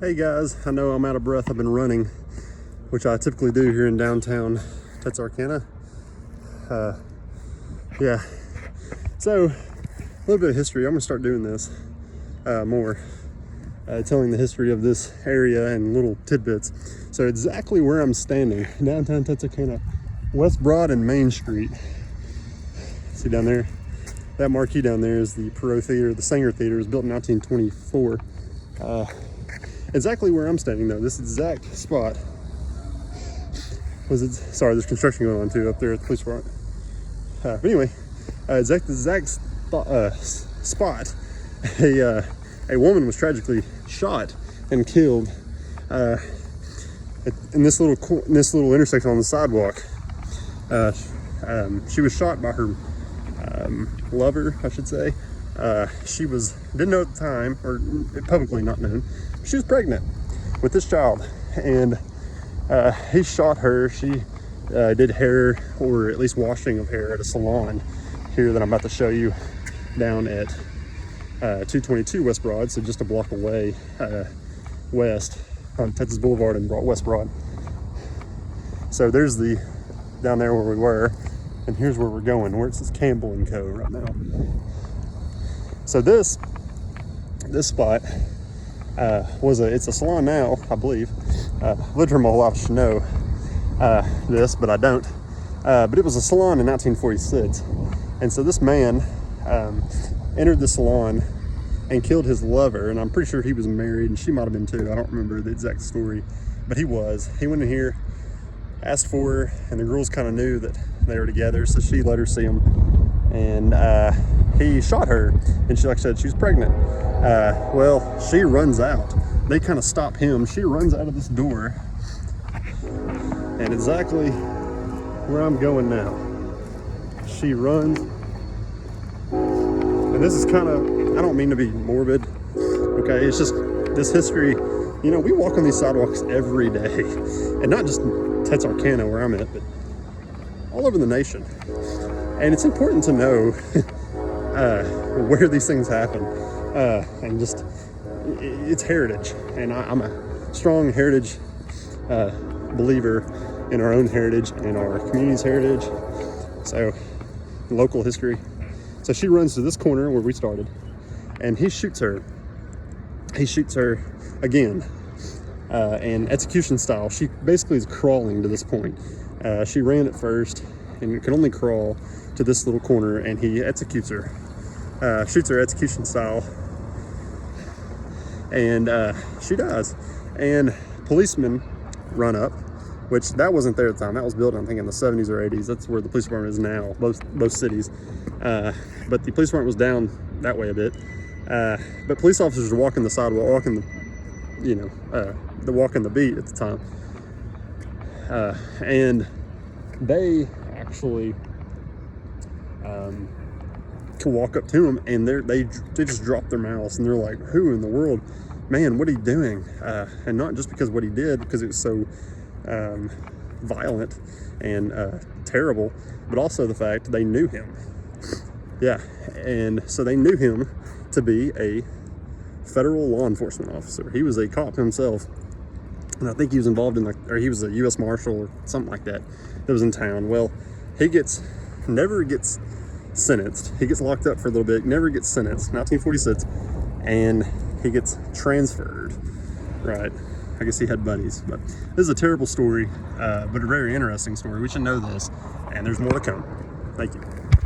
Hey guys, I know I'm out of breath. I've been running, which I typically do here in downtown Texarkana. Yeah, so a little bit of history. I'm gonna start doing this more, telling the history of this area and little tidbits. So exactly where I'm standing, downtown Texarkana, West Broad and Main Street. See down there? That marquee down there is the Perot Theater. The Sanger Theater was built in 1924. Exactly where I'm standing though, this exact spot was it. Sorry, there's construction going on too up there at the police department. But anyway, exact spot, a woman was tragically shot and killed in this little intersection on the sidewalk. She was shot by her lover, I should say. She didn't know at the time, or publicly not known, she was pregnant with this child, and he shot her. She did hair, or at least washing of hair, at a salon here that I'm about to show you down at 222 West Broad, so just a block away west on Texas Boulevard and West Broad. So there's down there where we were, and here's where we're going, where it says Campbell & Co. right now. So this spot it's a salon now, I believe. Lived here my whole life, I should know this, but I don't. But it was a salon in 1946. And so this man entered the salon and killed his lover, and I'm pretty sure he was married, and she might have been too. I don't remember the exact story, but he was. He went in here, asked for her, and the girls kind of knew that they were together, so she let her see him. And he shot her, and she, like I said, she was pregnant. Well, she runs out. They kind of stop him. She runs out of this door, and exactly where I'm going now. She runs, and this is kind of, I don't mean to be morbid, okay? It's just this history. You know, we walk on these sidewalks every day, and not just Texarkana where I'm at, but all over the nation. And it's important to know where these things happen, and just it's heritage. And I'm a strong heritage believer in our own heritage and our community's heritage. So local history. So she runs to this corner where we started, and he shoots her. He shoots her again, and execution style. She basically is crawling to this point. She ran at first and could only crawl to this little corner, and he executes her, shoots her execution style, and she dies. And policemen run up, which that wasn't there at the time. That was built, I think, in the 70s or 80s. That's where the police department is now, both cities. But the police department was down that way a bit. But police officers were walking the sidewalk, walking the beat at the time, and they actually could walk up to him, and they just dropped their mouths, and they're like, "Who in the world, man? What are you doing?" And not just because what he did, because it was so violent and terrible, but also the fact they knew him. Yeah, and so they knew him to be a federal law enforcement officer. He was a cop himself, and I think he was involved in or he was a U.S. Marshal or something like that was in town. Well, he never gets sentenced. He gets locked up for a little bit, never gets sentenced, 1946, and he gets transferred, right? I guess he had buddies, but this is a terrible story, but a very interesting story. We should know this, and there's more to come. Thank you.